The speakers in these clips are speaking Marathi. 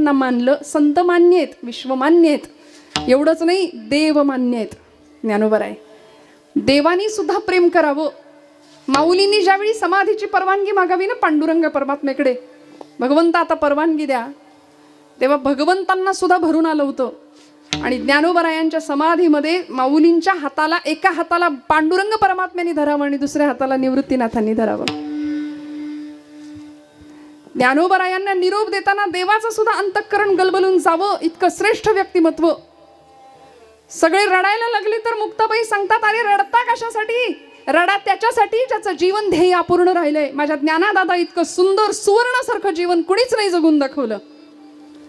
संतांना मानलं. संत मान्य आहेत, विश्वमान्य आहेत, एवढंच नाही देव मान्य आहेत. ज्ञानोबराय देवानी सुद्धा प्रेम करावं. माऊलींनी ज्यावेळी समाधीची परवानगी मागावी ना पांडुरंग परमात्म्याकडे, भगवंत आता परवानगी द्या, तेव्हा भगवंतांना सुद्धा भरून आलं होतं. आणि ज्ञानोबरायांच्या समाधीमध्ये माऊलींच्या हाताला, एका हाताला पांडुरंग परमात्म्याने धरावं आणि दुसऱ्या हाताला निवृत्तीनाथांनी धरावं. ज्ञानोबरायांना निरोप देताना देवाचं सुद्धा अंतःकरण गलबलून जावं, इतकं श्रेष्ठ व्यक्तिमत्व. सगळे रडायला लागले तर मुक्ताबाई सांगतात, अरे रडता कशासाठी? रडा त्याच्यासाठी ज्याचं जीवन ध्येय अपूर्ण राहिलंय. माझ्या ज्ञानादादा इतकं सुंदर सुवर्णासारखं जीवन कुणीच नाही जगून दाखवलं.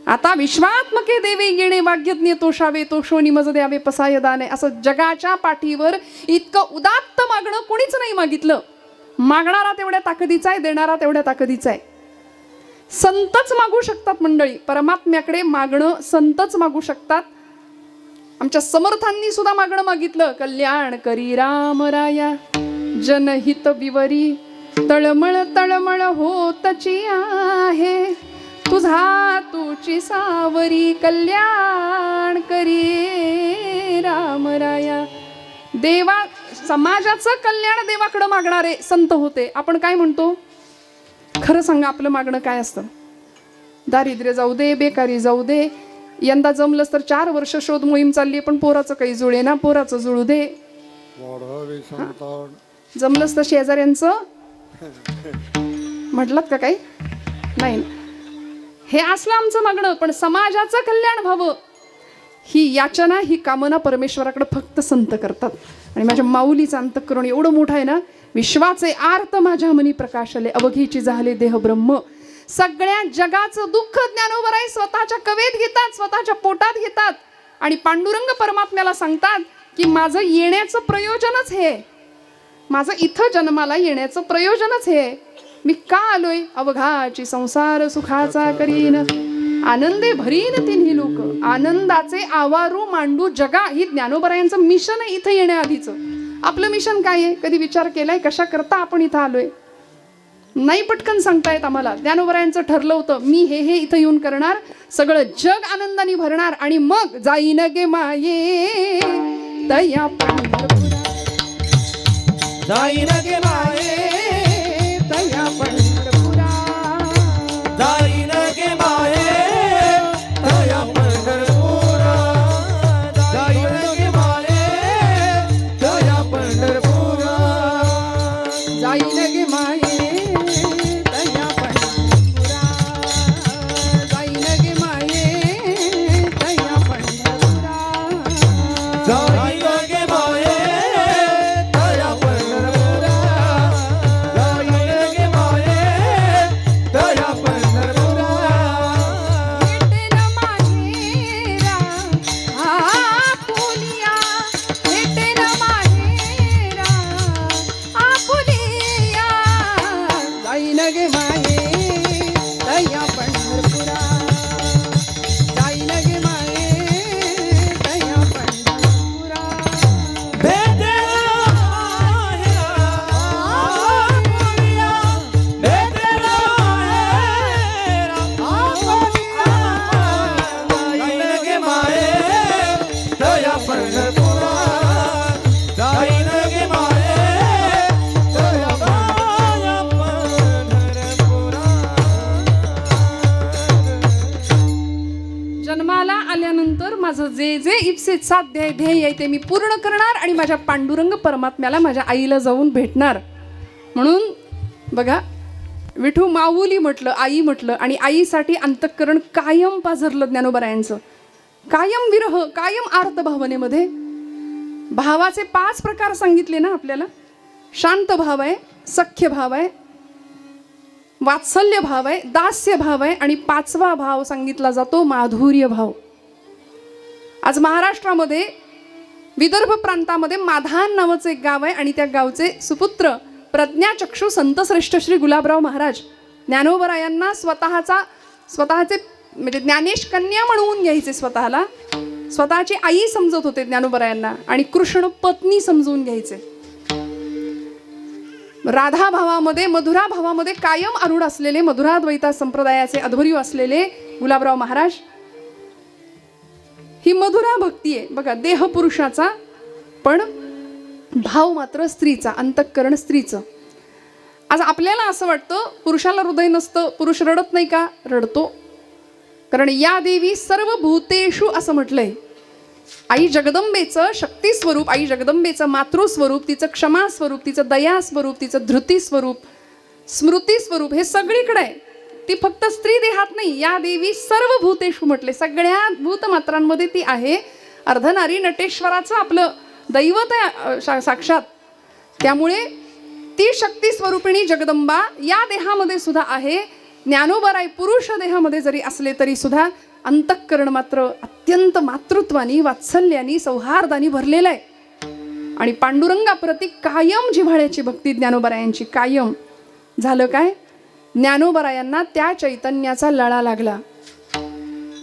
आता विश्वात्मके देवे येणे वाग्यज्ञ तोषावे, तोषोनी मज द्यावे पसाय दाने. असं जगाच्या पाठीवर इतकं उदात्त मागणं कोणीच नाही मागितलं. मागणारा तेवढ्या ताकदीचा आहे, देणारा तेवढ्या ताकदीचा आहे. संतच मागू शकतात मंडळी, परमात्म्याकडे मागणं संतच मागू शकतात. आमच्या समर्थांनी सुद्धा मागणं मागितलं, कल्याण करी रामराया जनहित विवरी, तळमळ तळमळ होतची आहे तुझा तुची सावरी, कल्याण करी रामराया. देवा समाजाचं कल्याण देवाकडं मागणारे संत होते. आपण काय म्हणतो? खरं सांगा, आपलं मागणं काय असतं? दारिद्र्य जाऊ दे, बेकारी जाऊ दे, यंदा जमलंच तर 4 वर्ष शोध मोहीम चालली, पण पोराचं काही जुळे ना, पोराचं जुळू दे. जमलंच तर शेजाऱ्यांचं म्हटलं का काही नाही. हे असलं आमचं मागणं. पण समाजाचं कल्याण व्हावं ही याचना, ही कामना परमेश्वराकडे फक्त संत करतात. आणि माझ्या माऊलीचं अंतःकरण एवढं मोठं आहे ना, विश्वाचे आर्त माझ्या मनी प्रकाशले, अवघीची झाले देह ब्रह्म. सगळ्या जगाचं दुःख ज्ञानोबराय स्वतःच्या कवेत घेतात, स्वतःच्या पोटात घेतात आणि पांडुरंग परमात्म्याला सांगतात की माझं येण्याचं प्रयोजनच हे, माझं इथं जन्माला येण्याचं प्रयोजनच हे. मी का आलोय? अवघाची संसार सुखाचा करीन, आनंदे भरीन तिन्ही लोक, आनंदाचे आवारू मांडू जगा. ही ज्ञानोबरायांचं मिशन आहे इथं येण्याआधीचं. आपलं मिशन काय आहे? कधी विचार केलाय? कशा करता आपण इथं आलोय? नाही पटकन सांगतायत आम्हाला. ज्ञानोबरायांचं ठरलं होतं, मी हे इथं येऊन करणार, सगळं जग आनंदाने भरणार आणि मग जाईन गे माये तया पंढरपुरा, जाईन गे माये तया पंढरपुरा, जाईन गे माये तया पंढरपुरा, जाईन गे माये तया पंढरपुरा, जाईन गे माये तया पंढरपुरा, जाईन गे माये तया पंढरपुरा, जाईन गे माये तया पंढरपुरा, जाईन गे माये तया पंढरपुरा. भेटेन माहेरा आपुलिया, भेटेन माहेरा आपुलिया, जाईन गे माये तया पंढरपुरा, जाईन गे माये तया पंढरपुरा. भेटेला माहेरा आपुलिया, भेटेला माहेरा आपुलिया, जाईन गे माये तया पंढरपुरा, जाईन गे माये तया पंढरपुरा. जन्माला आल्यानंतर माझं जे जे इप्सित साध्य ध्येय आहे ते मी पूर्ण करणार आणि माझ्या पांडुरंग परमात्म्याला, माझ्या आईला जाऊन भेटणार. म्हणून बघा, विठू माऊली म्हटलं, आई म्हटलं, आणि आईसाठी अंतःकरण कायम पाझरलं ज्ञानोबरायांचं. कायम विरह, कायम आर्त भावनेमध्ये. भावाचे 5 प्रकार सांगितले ना आपल्याला. शांत भाव आहे, सख्य भाव आहे, वात्सल्य भाव आहे, दास्य भाव आहे, आणि 5वा भाव सांगितला जातो माधुर्य भाव. आज महाराष्ट्रामध्ये विदर्भ प्रांतामध्ये माधान नावाचं एक गाव आहे आणि त्या गावचे सुपुत्र प्रज्ञाचक्षू संतश्रेष्ठ श्री गुलाबराव महाराज ज्ञानोबरायांना स्वतःचे म्हणजे ज्ञानेश कन्या म्हणून घ्यायचे. स्वतःची आई समजत होते ज्ञानोबरायांना आणि कृष्ण पत्नी समजून घ्यायचे. राधा भावामध्ये, मधुरा भावामध्ये कायम आरूढ असलेले, मधुराद्वैता संप्रदायाचे अध्वर्यू असलेले गुलाबराव महाराज. ही मधुरा भक्ती आहे बघा, देह पुरुषाचा पण भाव मात्र स्त्रीचा, अंतःकरण स्त्रीचं. आज आपल्याला असं वाटतं पुरुषाला हृदय नसतं, पुरुष रडत नाही का? रडतो. कारण या देवी सर्व भूतेषु असं म्हटलंय. आई जगदंबेचं शक्ती स्वरूप, आई जगदंबेचं मातृस्वरूप, तिचं क्षमा स्वरूप, तिचं दया स्वरूप, तिचं धृती स्वरूप, स्मृती स्वरूप हे सगळीकडे आहे. ती फक्त स्त्री देहात नाही, या देवी सर्व भूतेषु म्हटले, सगळ्या भूतमात्रांमध्ये ती आहे. अर्धनारी नटेश्वराचं आपलं दैवत आहे साक्षात. त्यामुळे ती शक्ती स्वरूपिणी जगदंबा या देहामध्ये सुद्धा आहे. ज्ञानोबराय पुरुष देहामध्ये जरी असले तरी सुद्धा अंतःकरण मात्र अत्यंत मातृत्वानी, वात्सल्यानी, सौहार्दानी भरलेलं आहे. आणि पांडुरंगाप्रती कायम जिव्हाळ्याची भक्ती ज्ञानोबरायांची कायम. झालं काय? ज्ञानोबरायांना त्या चैतन्याचा लळा लागला.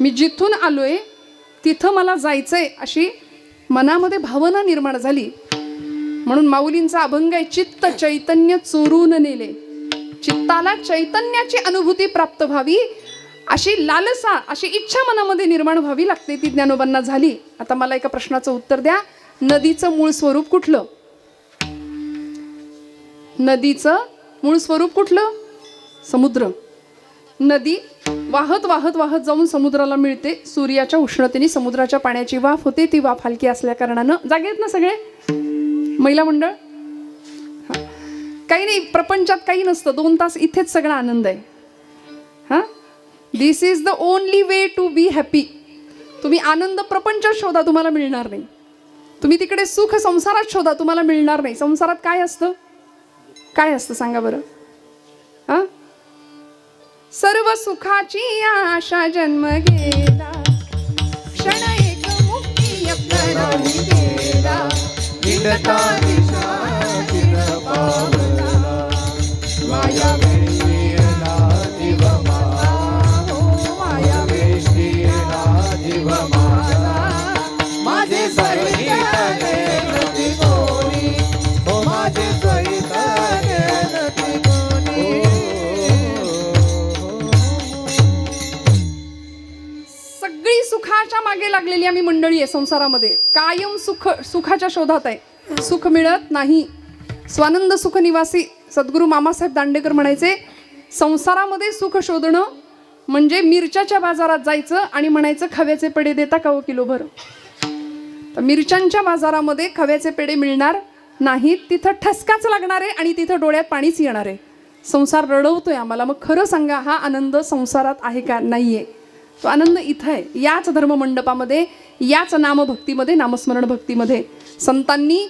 मी जिथून आलोय तिथं मला जायचंय अशी मनामध्ये भावना निर्माण झाली. म्हणून माऊलींचा अभंग आहे, चित्त चैतन्य चोरून नेले. चित्ताला चैतन्याची अनुभूती प्राप्त व्हावी अशी लालसा, अशी इच्छा मनामध्ये निर्माण व्हावी लागते. ती ज्ञानोबांना झाली. आता मला एका प्रश्नाचं उत्तर द्या. नदीचं मूळ स्वरूप कुठलं? नदीचं मूळ स्वरूप कुठलं? समुद्र. नदी वाहत वाहत वाहत जाऊन समुद्राला मिळते. सूर्याच्या उष्णतेने समुद्राच्या पाण्याची वाफ होते. ती वाफ हलकी असल्या कारणानं, जागे आहेत ना सगळे महिला मंडळ? काही नाही, प्रपंचात काही नसतं. 2 तास इथेच सगळा आनंद आहे. हां, this is the only way to be happy. तुम्ही आनंद प्रपंचात शोधा, तुम्हाला मिळणार नाही. तुम्ही तिकडे सुख संसारात शोधा, तुम्हाला मिळणार नाही. संसारात काय असतं? काय असतं सांगा बरं? हां, सर्व सुखाची आशा जन्म गेला, क्षण एक मुक्ती नाही गेला, विडता दिशा चिर पावला, माया वेशीला जीव माझा, माया वेशीला जीव माझा, माझे सहित गेलती कोणी, हो माझे सहित गेलती कोणी. सगळी सुखाच्या मागे लागलेली आम्ही मंडळी आहे संसारामध्ये. कायम सुखाच्या शोधात आहे. सुख मिळत नाही. स्वानंद सुख निवासी सद्गुरू मामासाहेब दांडेकर म्हणायचे, संसारामध्ये सुख शोधणं म्हणजे मिरच्याच्या बाजारात जायचं आणि म्हणायचं खव्याचे पेढे देता का हो किलोभर. तर मिरच्यांच्या बाजारामध्ये खव्याचे पेढे मिळणार नाहीत. तिथं ठसकाच लागणार आहे आणि तिथं डोळ्यात पाणीच येणार आहे. संसार रडवतोय आम्हाला. मग खरं सांगा, हा आनंद संसारात आहे का? नाहीये. तो आनंद इथं आहे, याच धर्ममंडपामध्ये, याच नामभक्तीमध्ये, नामस्मरण भक्तीमध्ये. संतांनी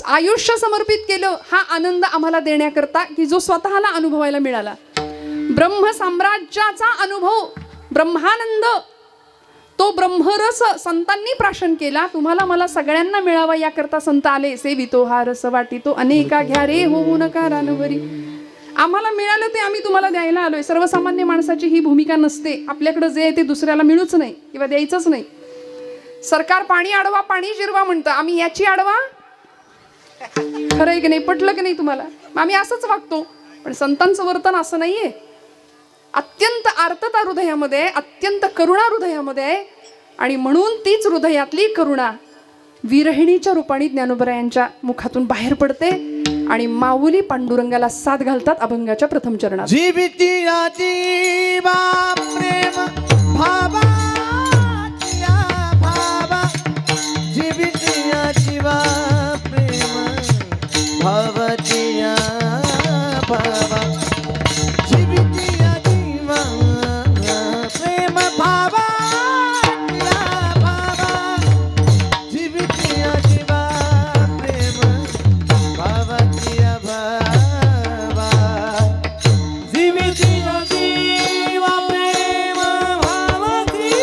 आयुष्य समर्पित केलं हा आनंद आम्हाला देण्याकरता, की जो स्वतःला अनुभवायला मिळाला. ब्रह्म साम्राज्याचा अनुभव, ब्रह्मानंद, तो ब्रह्मरस संतांनी प्राशन केला. तुम्हाला मला सगळ्यांना मिळावा याकरता संत आले. सेवितो हा रस वाटितो अनेका घ्या रे होऊ नका रानवरी. आम्हाला मिळालं ते आम्ही तुम्हाला द्यायला आलोय. सर्वसामान्य माणसाची ही भूमिका नसते. आपल्याकडं जे आहे ते दुसऱ्याला मिळूच नाही किंवा द्यायचंच नाही. सरकार पाणी अडवा, पाणी जिरवा म्हणतं, आम्ही याची अडवा. खरं आहे की नाही? पटलं की नाही तुम्हाला? आम्ही असंच वागतो. पण संतांचं वर्तन असं नाहीये. अत्यंत आर्तता हृदयामध्ये आहे, अत्यंत करुणा हृदयामध्ये आहे. आणि म्हणून तीच हृदयातली करुणा विरहिणीच्या रूपाने ज्ञानोबरायांच्या मुखातून बाहेर पडते आणि माऊली पांडुरंगाला साथ घालतात अभंगाच्या प्रथम चरणात. जीवितीयाची प्रेम भावा, भावा जीवितीयाची प्रेम भावतिया भावा, जीवितीयाची प्रेम भावा भावा, जीवितीयाची प्रेम भावतिया भावा, जीवितीयाची प्रेम भावतिया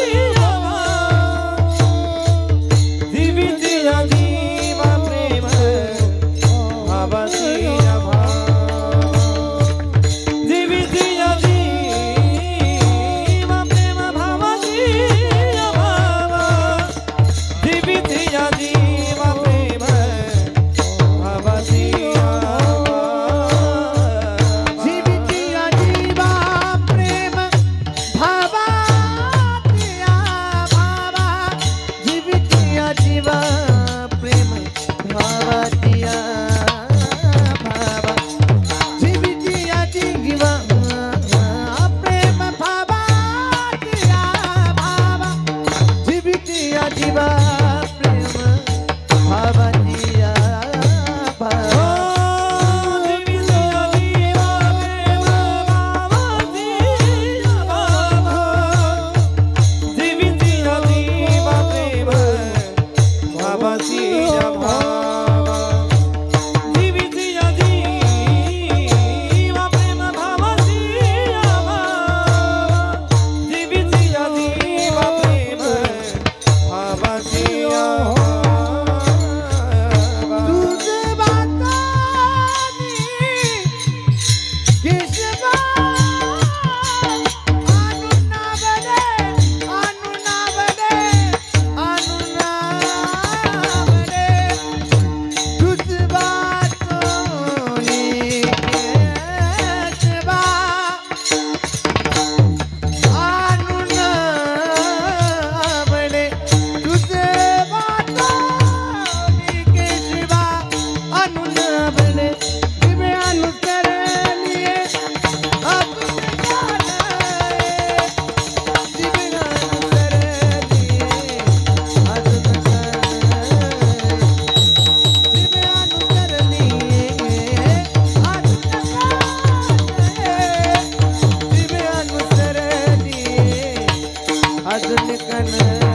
अजून कन्हैया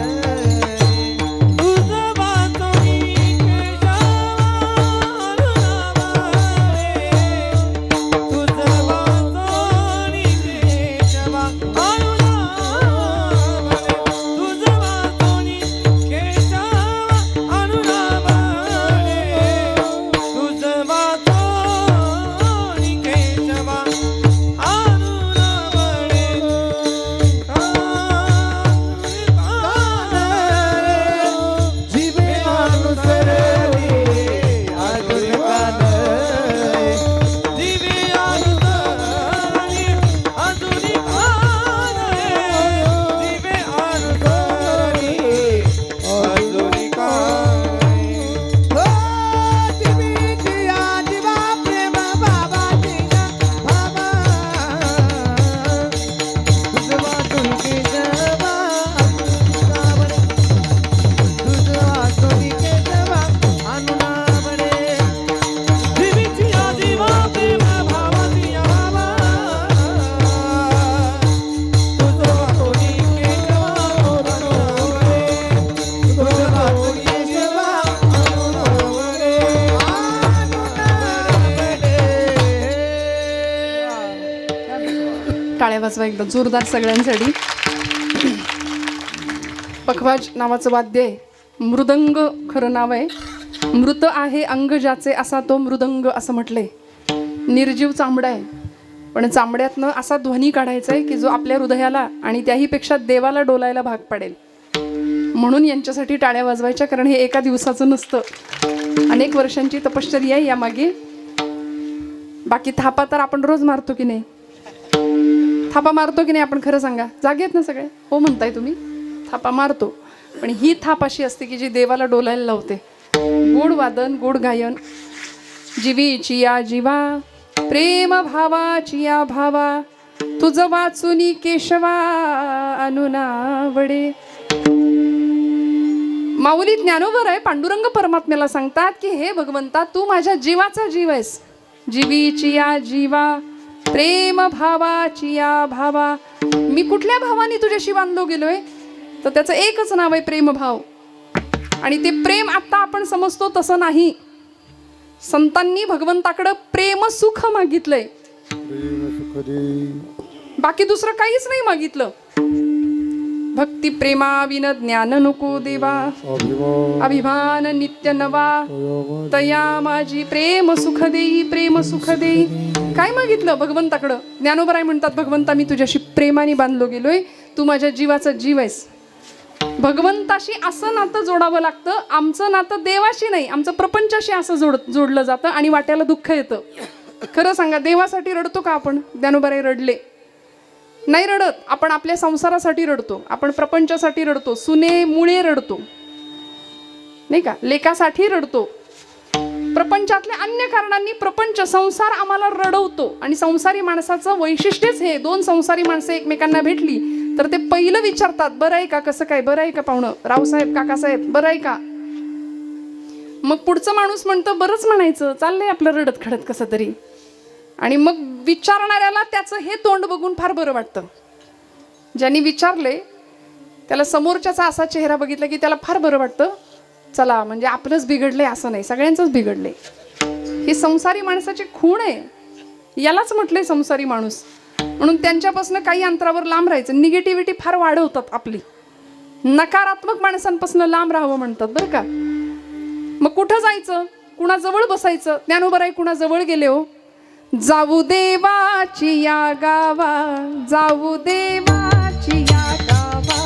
तुझं वाचोनी केशवा अनुराबाणे. तुझं वाचोनी केशवा अनुराबाणे. तुझं वाचोनी केशवा अनुराबाणे. जीवे अनुसरणी अजून कन्हैया दिवे अनुसरणी अजुनी कानये. दिवे अनुसरणी अजुनी कानये. हो जीवीचिया जीवा प्रेम बाबाजीना भावा तुझं वाचून केशवा अनुराबाणे. तुझं वाचून केशवा अनुराबाणे. दिवीचिया जीवा प्रेम भावाचिया भावा. तुझं वाचोनी केशवा अनुराबाणे. तुझं वाचोनी केशवा अनुराबाणे. टाळ्या वाजवा एकदा जोरदार सगळ्यांसाठी. पखवाज नावाचं वाद्य आहे. मृदंग खरं नाव आहे. मृत आहे अंग ज्याचे असा तो मृदंग असं म्हटलंय. निर्जीव चांबडा आहे, पण चांबड्यातनं असा ध्वनी काढायचा आहे की जो आपल्या हृदयाला आणि त्याहीपेक्षा देवाला डोलायला भाग पडेल. म्हणून यांच्यासाठी टाळ्या वाजवायच्या, कारण हे एका दिवसाचं नसतं. अनेक वर्षांची तपश्चर्या आहे यामागे. बाकी थापा तर आपण रोज मारतो की नाही? थापा मारतो की नाही आपण? खरं सांगा. जागे आहेत ना सगळे? हो म्हणताय तुम्ही. थापा मारतो, पण ही थाप अशी असते की जी देवाला डोलायला लावते. गोड वादन, गोड गायन. जीवीची या जीवा प्रेम भावाची या भावा. तुझं वाचुनी केशवा अनुनावडे. माऊली ज्ञानोबर आहे. पांडुरंग परमात्म्याला सांगतात की हे भगवंता, तू माझ्या जीवाचा जीव आहेस. जीवीची या जीवा प्रेम भावाची या भावा. मी कुठल्या भावाने तुझ्याशी बांधलो गेलोय? तर त्याचं एकच नाव आहे प्रेमभाव. आणि ते प्रेम आता आपण समजतो तसं नाही. संतांनी भगवंताकडं प्रेम सुख मागितलंय, बाकी दुसरं काहीच नाही मागितलं. भक्ती प्रेमा विन ज्ञान नको देवा. अभिमान नित्य नवा. तया माझी प्रेम सुख देई, प्रेम सुख देई. काय मागितलं भगवंताकडं? ज्ञानोबराय म्हणतात, भगवंता मी तुझ्याशी प्रेमाने बांधलो गेलोय. तू माझ्या जीवाचा जीव आहेस. भगवंताशी असं नातं जोडावं लागतं. आमचं नातं देवाशी नाही, आमचं प्रपंचाशी असं जोडलं जातं आणि वाट्याला दुःख येतं. खरं सांगा, देवासाठी रडतो का आपण? ज्ञानोबराय रडले नाही रडत. आपण आपल्या संसारासाठी रडतो, आपण प्रपंचासाठी रडतो, सुने मुळे रडतो नाही का, लेकासाठी रडतो. प्रपंचातल्या अन्य कारणांनी प्रपंच संसार आम्हाला रडवतो. आणि संसारी माणसाचं वैशिष्ट्यच हे. दोन संसारी माणसं एकमेकांना भेटली तर ते पहिलं विचारतात, बरं आहे का, कसं काय, बरं आहे का पाहुणं, रावसाहेब काकासाहेब, बरं आहे का. मग पुढचं माणूस म्हणतं बरंच म्हणायचं, चाललंय आपलं रडत खडत कसं तरी. आणि मग विचारणाऱ्याला त्याचं हे तोंड बघून फार बरं वाटतं. ज्यांनी विचारले त्याला समोरच्याचा असा चेहरा बघितला की त्याला फार बरं वाटतं. चला म्हणजे आपलंच बिघडलंय असं नाही, सगळ्यांचंच बिघडलंय. ही संसारी माणसाची खूण आहे. यालाच म्हटलंय संसारी माणूस. म्हणून त्यांच्यापासून काही अंतरावर लांब राहायचं. निगेटिव्हिटी फार वाढवतात आपली. नकारात्मक माणसांपासून लांब राहावं म्हणतात बरं का. मग कुठं जायचं, कुणाजवळ बसायचं? ज्ञानोबराय कुणाजवळ गेले हो? जाऊ देवाची या गावा, जाऊ देवाची या गावा,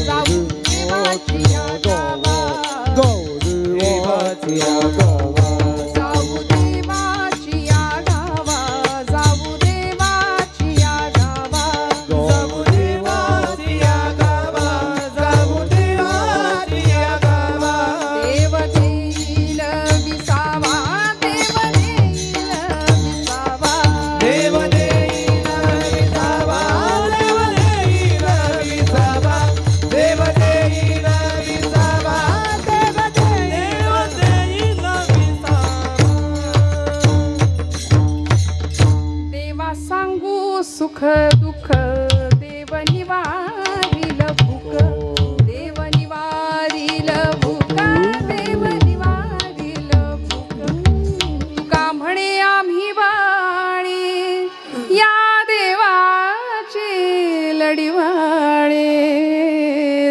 जाऊ देवाची या गावा, जाऊ देवाची या गावा, जाऊ देवाची या गावा, जाऊ देवाची या गावा, जाऊ देवाची या गावा, जाऊ देवाची या गावा. देव देईल विसावा, देव देईल विसावा, देव देईल विसावा, देव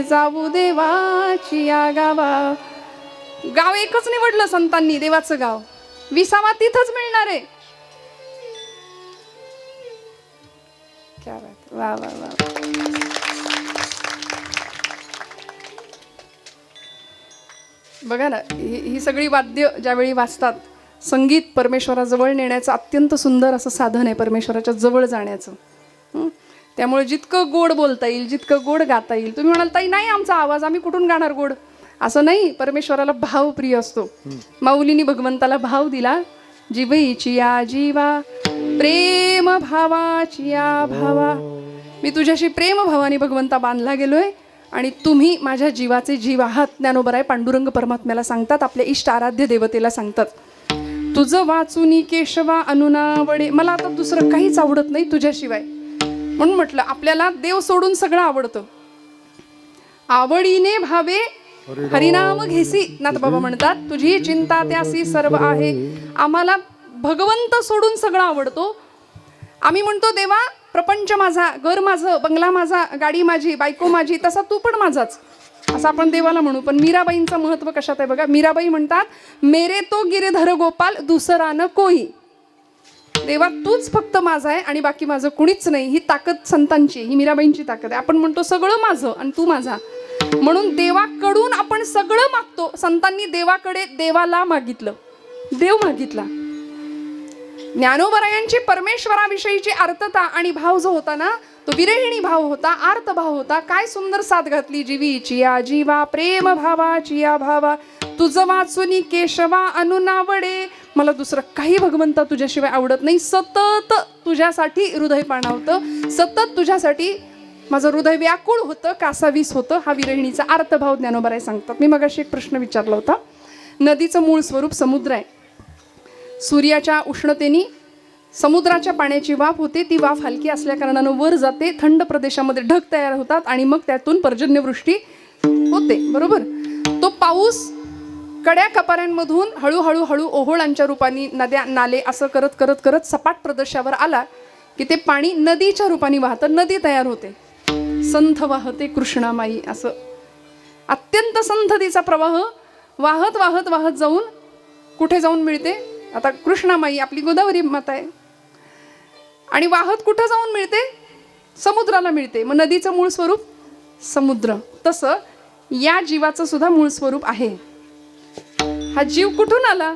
जाऊ देवाची या गावा. गाव एकच निवडलं संतांनी, देवाचं गाव. विसावा तिथंच मिळणार आहे. क्या बात, वा वा वा. बघा ना, ही सगळी वाद्य ज्यावेळी वाजतात, संगीत परमेश्वराजवळ नेण्याचं अत्यंत सुंदर असं साधन आहे, परमेश्वराच्या जवळ जाण्याचं. त्यामुळे जितकं गोड बोलता येईल, जितकं गोड गाता येईल. तुम्ही म्हणाल ताई नाही आमचा आवाज, आम्ही कुठून गाणार गोड? असं नाही, परमेश्वराला भाव प्रिय असतो. माऊलीनी भगवंताला भाव दिला, जीवईची या जीवा प्रेम भावाची या भावा. मी तुझ्याशी प्रेम भावाने भगवंता बांधला गेलोय आणि तुम्ही माझ्या जीवाचे जीव आहात. ज्ञानोबराय पांडुरंग परमात्म्याला सांगतात, आपल्या इष्ट आराध्य देवतेला सांगतात, तुझं वाचुनी केशवा अनुनावडे. मला आता दुसरं काहीच आवडत नाही तुझ्याशिवाय. म्हणून म्हटलं आपल्याला देव सोडून सगळं आवडतं. आवडीने भावे हरिनाम घेसी, नाथबाबा म्हणतात, तुझी चिंता त्यासी सर्व आहे. आम्हाला भगवंत सोडून सगळं आवडतो. आम्ही म्हणतो देवा प्रपंच माझा, घर माझं, बंगला माझा, गाडी माझी, बायको माझी, तसा तू पण माझाच, असं आपण देवाला म्हणू. पण मीराबाईंचं महत्व कशात आहे बघा. मीराबाई म्हणतात, मेरे तो गिरधर गोपाल दुसरा न कोई. देवा तूच फक्त माझा आहे आणि बाकी माझं कुणीच नाही. ही ताकद संतांची, ही मीराबाईंची ताकद आहे. आपण म्हणतो सगळं माझं आणि तू माझा, म्हणून देवाकडून आपण सगळं मागतो. संतांनी देवाकडे देवाला मागितलं, देव मागितला. ज्ञानोबरायांची परमेश्वराविषयीची आर्तता आणि भाव जो होता ना, तो विरहिणी भाव होता, आर्त भाव होता. काय सुंदर साथ घातली, जीवीची या जीवा प्रेम भावाची या भावा. तुझं वाचुनी केशवा अनुनावडे. मला दुसरं काही भगवंता तुझ्याशिवाय आवडत नाही. सतत तुझ्यासाठी हृदय पाणावतं, सतत तुझ्यासाठी माझं हृदय व्याकुळ होतं, कासावीस होतं. हा विरहिणीचा आर्तभाव ज्ञानोबराय सांगतात. मी मगाशी एक प्रश्न विचारला होता. नदीचं मूळ स्वरूप समुद्र आहे. सूर्याच्या उष्णतेने समुद्राच्या पाण्याची वाफ होते. ती वाफ हलकी असल्या कारणानं वर जाते, थंड प्रदेशामध्ये ढग तयार होतात आणि मग त्यातून पर्जन्यवृष्टी होते, बरोबर. तो पाऊस कड्या कपाऱ्यांमधून हळूहळू हळू ओहोळांच्या रूपाने, नद्या नाले असं करत करत करत सपाट प्रदेशावर आला की ते पाणी नदीच्या रूपाने वाहतं, नदी तयार होते. संथ वाहते कृष्णामाई, असं अत्यंत संथ तिचा प्रवाह वाहत वाहत वाहत जाऊन कुठे जाऊन मिळते? आता कृष्णामाई आपली गोदावरी माता आहे आणि वाहत कुठं जाऊन मिळते? समुद्राला मिळते. मग नदीचं मूळ स्वरूप समुद्र. तसं या जीवाचं सुद्धा मूळ स्वरूप आहे. हा जीव कुठून आला?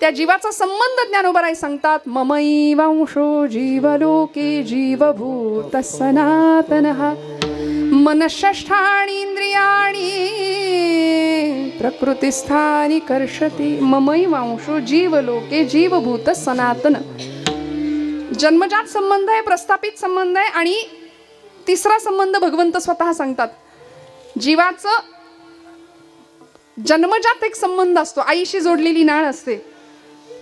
त्या जीवाचा संबंध ज्ञानोबराय सांगतात, ममई वंशो जीवलोके जीवभूत सनातनः मनःषष्ठाणि इंद्रियाणि प्रकृतिस्थानी कर्षति. ममई वंशो जीवलोके जीवभूत सनातन. जन्मजात संबंध आहे, प्रस्थापित संबंध आहे आणि तिसरा संबंध भगवंत स्वतः सांगतात. जीवाचं जन्मजात एक संबंध असतो, आईशी जोडलेली नाळ असते,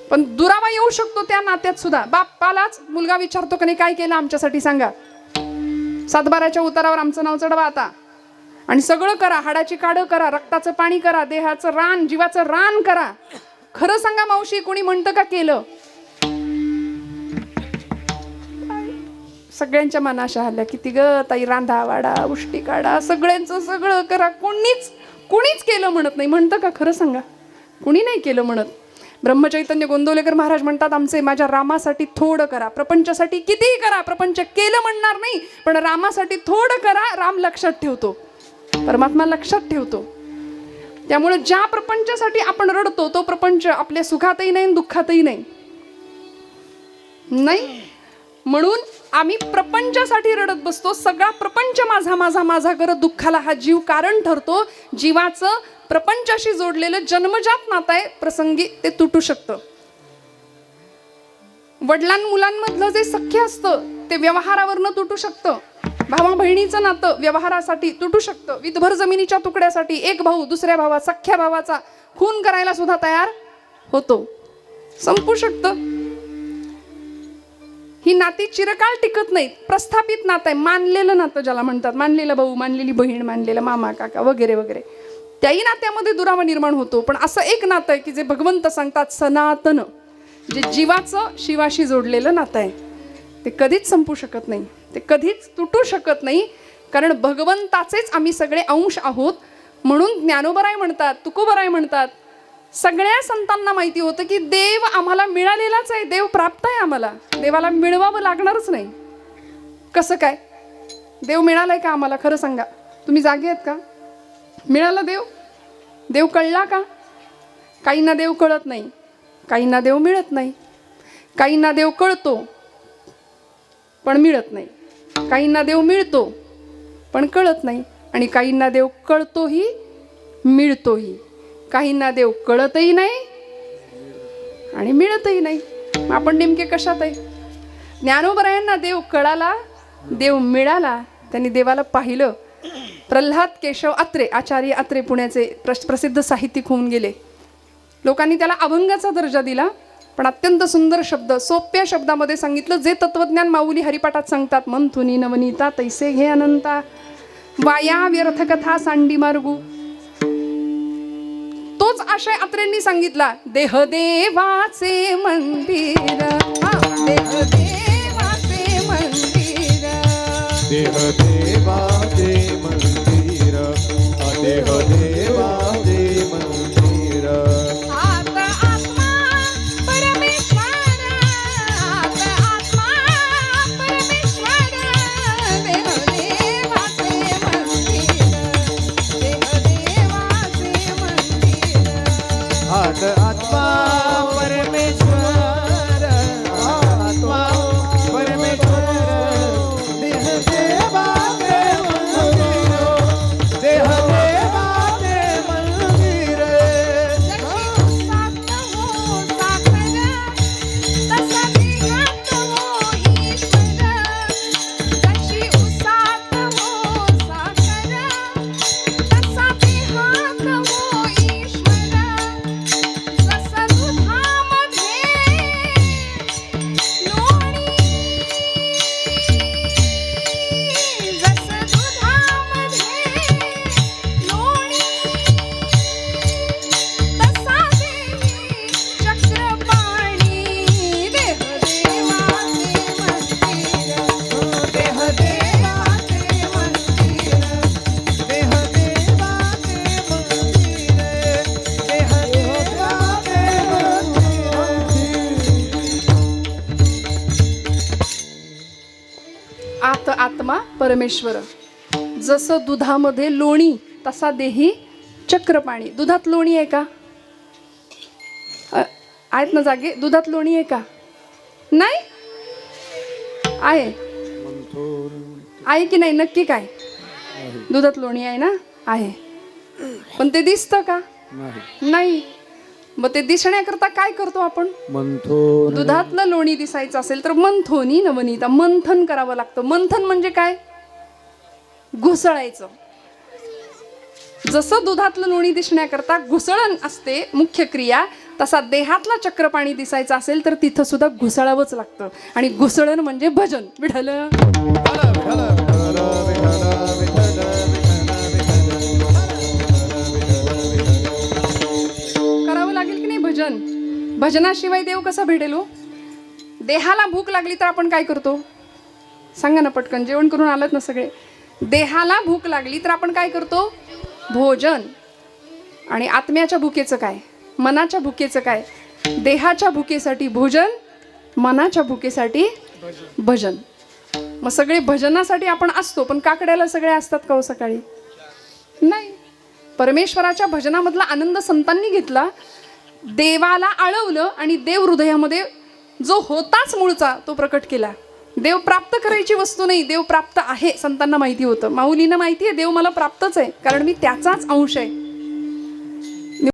पण दुरावा येऊ शकतो त्या नात्यात सुद्धा. बापालाच मुलगा विचारतो की नाही काय केलं आमच्यासाठी सांगा, सातबाराच्या उतारावर आमचं नाव चढवा आता आणि सगळं करा, हाडाची काढं करा, रक्ताचं पाणी करा, देहाचं रान, जीवाचं रान करा. खरं सांगा मावशी, कोणी म्हणतं का केलं? सगळ्यांच्या मनाशा आल्या, किती ग ताई, रांधा वाडा, उष्टी काढा, सगळ्यांचं सगळं करा. कोणीच केलं म्हणत नाही. म्हणतं का? खरं सांगा, कुणी नाही केलं म्हणत. ब्रह्मचैतन्य गोंदवलेकर महाराज म्हणतात, आमचे माझ्या रामासाठी थोडं करा, प्रपंचासाठी कितीही करा. प्रपंच केलं म्हणणार नाही, पण रामासाठी थोडं करा. राम लक्षात ठेवतो, परमात्मा लक्षात ठेवतो. त्यामुळे ज्या प्रपंचासाठी आपण रडतो तो प्रपंच आपल्या सुखातही नाही, दुःखातही नाही. म्हणून आम्ही प्रपंचासाठी रडत बसतो. सगळा प्रपंच माझा माझा माझा करत दुःखाला हा जीव कारण ठरतो. जीवाचं प्रपंचाशी जोडलेलं जन्मजात नातं आहे, प्रसंगी ते तुटू शकतं. वडिलां मुलांमधलं जे सख्य असतं ते व्यवहारावरनं तुटू शकतं. भावा बहिणीचं नातं व्यवहारासाठी तुटू शकतं. विधभर जमिनीच्या तुकड्यासाठी एक भाऊ दुसऱ्या भावा, सख्या भावाचा खून करायला सुद्धा तयार होतो, संपू शकतं. ही नाती चिरकाळ टिकत नाहीत. प्रस्थापित नातं आहे, मानलेलं नातं ज्याला म्हणतात, मानलेला भाऊ, मानलेली बहीण, मानलेला मामा काका वगैरे वगैरे, त्याही नात्यामध्ये दुरावा निर्माण होतो. पण असं एक नातं आहे की जे भगवंत सांगतात सनातन, जे जीवाचं शिवाशी जोडलेलं नातं आहे. ते कधीच संपू शकत नाही, ते कधीच तुटू शकत नाही. कारण भगवंताचेच आम्ही सगळे अंश आहोत. म्हणून ज्ञानोबराय म्हणतात, तुकोबराय म्हणतात, सगळ्या संतांना माहिती होतं की देव आम्हाला मिळालेलाच आहे, देव प्राप्त आहे आम्हाला, देवाला मिळवावं लागणारच नाही. कसं काय देव मिळालाय का आम्हाला? खरं सांगा, तुम्ही जागे आहेत का? मिळाला देव? देव कळला का? काहींना देव कळत नाही, काहींना देव मिळत नाही, काहींना देव कळतो पण मिळत नाही, काहींना देव मिळतो पण कळत नाही, आणि काहींना देव कळतोही मिळतोही. काहींना देव कळतही नाही आणि मिळतही नाही. मग आपण नेमके कशात आहे? ज्ञानोबरायांना देव कळाला, देव मिळाला, त्यांनी देवाला पाहिलं. प्रल्हाद केशव अत्रे, आचार्य अत्रे पुण्याचे प्रसिद्ध साहित्यिक होऊन गेले. लोकांनी त्याला अभंगाचा दर्जा दिला, पण अत्यंत सुंदर शब्द, सोप्या शब्दामध्ये सांगितलं, जे तत्वज्ञान माऊली हरिपाठात सांगतात, मंथुनी नवनीता तैसे घे अनंता, वाया व्यर्थ कथा सांडी मार्गू. तोच आशय अत्रेंनी सांगितला. देहदेवाचे मंदिर, देहदेवाचे मंदिर, देहदेवाचे मंदिर, देहदेवाचे मंदिर. आत आत्मा परमेश्वर, आत आत्मा परमेश्वर, देहदेवाचे मंदिर, देहदेवाचे मंदिर. आत आत्मा परमेश्वर, आत्मा परमेश्वर, देह देवाचे मंदिर, देह देवाचे मंदिर. जशी उसात हो साखर, तसा देहात हो ईश्वर, जसा दुधामध्ये लोणी, जसं दुधामध्ये लोणी, तसा देही चक्रपाणी, देहदेवाचे मंदिर, देहदेवाचे मंदिर. देह देवाचे मंदिर, देह देवाचे मंदिर. आत आत्मा परमेश्वर, जसं दुधामध्ये लोणी तसा देही चक्रपाणी. दुधात लोणी आहे का? आहेत ना जागे? दुधात लोणी आहे का? नाही आहे? आहे की नाही? नक्की काय? दुधात लोणी आहे ना? आहे. पण ते दिसतं का? नाही. मग ते दिसण्याकरता काय करतो आपण? मंथोर दुधातलं लोणी दिसायचं असेल तर मंथोनी नवनीता, मंथन करावं लागतं. मंथन म्हणजे काय? घुसळायचं. जसं दुधातलं लोणी दिसण्याकरता घुसळण असते मुख्य क्रिया, तसा देहातला चक्रपाणी दिसायचा असेल तर तिथं सुद्धा घुसळावंच लागतं. आणि घुसळण म्हणजे भजन. विठ्ठल करावं लागेल की नाही भजन? भजनाशिवाय देव कसा भेटेल हो? देहाला भूक लागली तर आपण काय करतो? सांगा ना पटकन, जेवण करून आलात ना सगळे? देहाला भूक लागली तर आपण काय करतो? भोजन. आणि आत्म्याच्या भुकेचं काय? मनाच्या भुकेचं काय? देहाच्या भुकेसाठी भोजन, मनाच्या भुकेसाठी भजन. मग सगळे भजनासाठी आपण असतो, पण काकड्याला सगळे असतात का हो सकाळी? नाही. परमेश्वराच्या भजनामधला आनंद संतांनी घेतला, देवाला आळवलं आणि देव हृदयामध्ये जो होताच मूळचा तो प्रकट केला. देव प्राप्त करायची वस्तू नाही, देव प्राप्त आहे. संतांना माहिती होतं, माऊलींना माहिती आहे देव मला प्राप्तच आहे, कारण मी त्याचाच अंश आहे.